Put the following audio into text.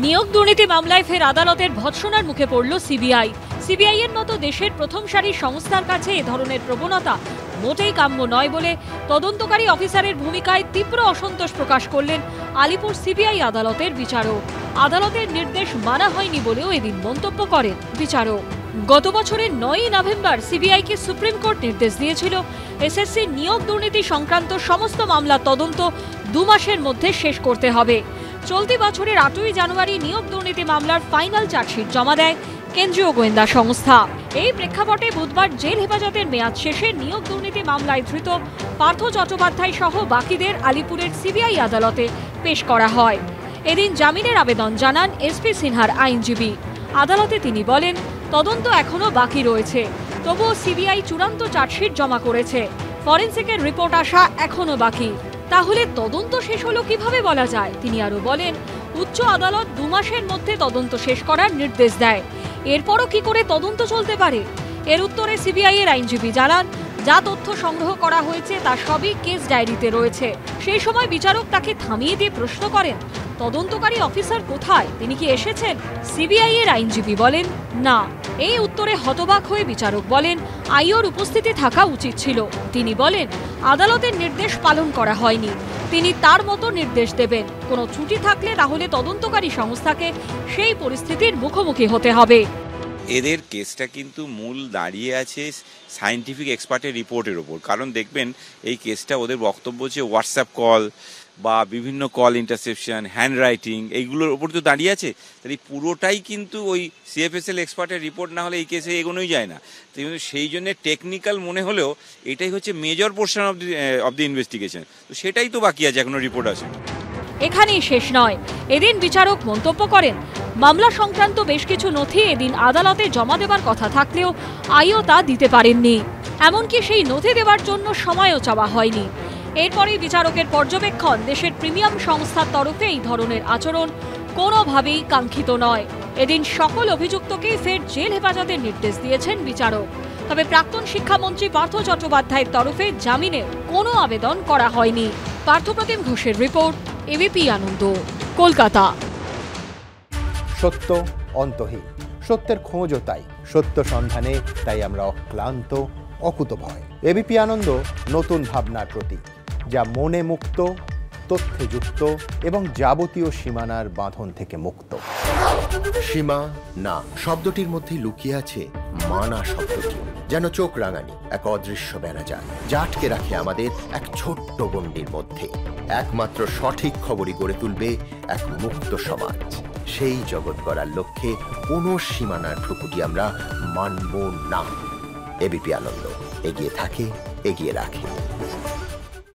নিয়োগ দুর্নীতি মামলায় ফের আদালতের ভৎসনার মুখে পড়ল সিবিআই। সিবিআই এর মতো দেশের প্রথম সারির সংস্থার কাছে এ ধরনের প্রবণতা মোটেই কাম্য নয় বলে তদন্তকারী অফিসারের ভূমিকায় তীব্র অসন্তোষ প্রকাশ করলেন আলিপুর সিবিআই আদালতের বিচারক। আদালতের নির্দেশ মানা হয়নি বলেও এদিন মন্তব্য করেন বিচারক। গত বছরের 9ই নভেম্বর সিবিআইকে সুপ্রিম কোর্ট নির্দেশ দিয়েছিল এসএসসি নিয়োগ দুর্নীতি সংক্রান্ত সমস্ত মামলা তদন্ত 2 মাসের মধ্যে শেষ করতে হবে। চলতি বছরের 8ই জানুয়ারি নিয়োগ দুর্নীতি মামলার ফাইনাল চার্জশিট জমা দেয় কেন্দ্রীয় গোয়েন্দা সংস্থা। এই প্রেক্ষাপটে বুধবার জেল হেফাজতের মেয়াদ শেষে নিয়োগ দুর্নীতি মামলায় ধৃত পার্থ চট্টোপাধ্যায় সহ বাকিদের আলিপুরের সিবিআই আদালতে পেশ করা হয়। এদিন জামিনের আবেদন জানান এসপি সিনহার আইনজীবী। আদালতে তিনি বলেন, তদন্ত এখনো বাকি রয়েছে, তবুও সিবিআই চূড়ান্ত চার্জশিট জমা করেছে। ফরেনসিকের রিপোর্ট আসা এখনো বাকি। তাহলে তদন্ত শেষ হলো কিভাবে বলা যায়? তিনি আরো বলেন, উচ্চ আদালত 2 মাসের মধ্যে তদন্ত শেষ করার নির্দেশ দেয়, এরপরও কি করে তদন্ত চলতে পারে? এর উত্তরে সিবিআই এর আইনজীবী জানান, যা তথ্য সংগ্রহ করা হয়েছে তা সবই কেস ডায়েরিতে রয়েছে। সেই সময় বিচারক তাকে থামিয়ে দিয়ে প্রশ্ন করেন, তদন্তকারী অফিসার কোথায়, তিনি কি এসেছেন? সিবিআই এর আইনজীবী বলেন, না। এই উত্তরে হতবাক হয়ে বিচারক বলেন, আইওর উপস্থিতি থাকা উচিত ছিল। তিনি বলেন, আদালতের নির্দেশ পালন করা হয়নি, তিনি তার মতো নির্দেশ দেবেন। কোনো ত্রুটি থাকলে তাহলে তদন্তকারী সংস্থাকে সেই পরিস্থিতির মুখোমুখি হতে হবে। এদের কেসটা কিন্তু মূল দাঁড়িয়ে আছে সায়েন্টিফিক এক্সপার্টের রিপোর্টের ওপর। কারণ দেখবেন এই কেসটা ওদের বক্তব্য হচ্ছে হোয়াটসঅ্যাপ কল বা বিভিন্ন কল ইন্টারসেপশন, হ্যান্ড রাইটিং, এইগুলোর ওপর তো দাঁড়িয়ে আছে। তাহলে পুরোটাই কিন্তু ওই সিএফএসএল এক্সপার্টের রিপোর্ট না হলে এই কেসে এগোনোই যায় না। তো সেই জন্য টেকনিক্যাল মনে হলেও এটাই হচ্ছে major portion of the investigation. তো সেটাই তো বাকি আছে, এখনো রিপোর্ট আছে। এখানেই শেষ নয়। এদিন বিচারক মন্তব্য করেন, মামলা সংক্রান্ত বেশ কিছু নথি এদিন আদালতে জমা দেবার কথা থাকলেও আইও তা দিতে পারেননি। এমনকি সেই নথি দেওয়ার জন্য সময়ও চাওয়া হয়নি। এরপরেই বিচারকের পর্যবেক্ষণ, দেশের প্রিমিয়াম সংস্থার তরফে এই ধরনের আচরণ কোনোভাবেই কাঙ্ক্ষিত নয়। এদিন সকল অভিযুক্তকেই ফের জেল হেফাজতের নির্দেশ দিয়েছেন বিচারক। তবে প্রাক্তন শিক্ষামন্ত্রী পার্থ চট্টোপাধ্যায়ের তরফে জামিনের কোনো আবেদন করা হয়নি। পার্থপ্রতিম ঘোষের রিপোর্ট, এবিপি আনন্দ, কলকাতা। সত্য অন্তহীন, সত্যের খোঁজও তাই, সত্য সন্ধানে তাই আমরা অক্লান্ত, অকুতভয়। এবিপি আনন্দ নতুন ভাবনার প্রতীক, যা মনে মুক্ত, তথ্যে যুক্ত এবং যাবতীয় সীমানার বাঁধন থেকে মুক্ত। সীমা না শব্দটির মধ্যে লুকিয়ে আছে মানা শব্দটি, যেন চোখ রাঙানি এক অদৃশ্য বেড়াজাল, যা আটকে রাখে আমাদের এক ছোট্ট গণ্ডির মধ্যে। একমাত্র সঠিক খবরই গড়ে তুলবে এক মুক্ত সমাজ। সেই জগৎ গড়ার লক্ষ্যে কোনো সীমানার ঠুকুটি আমরা মানব না। এবিপি আনন্দ এগিয়ে থাকে, এগিয়ে রাখে।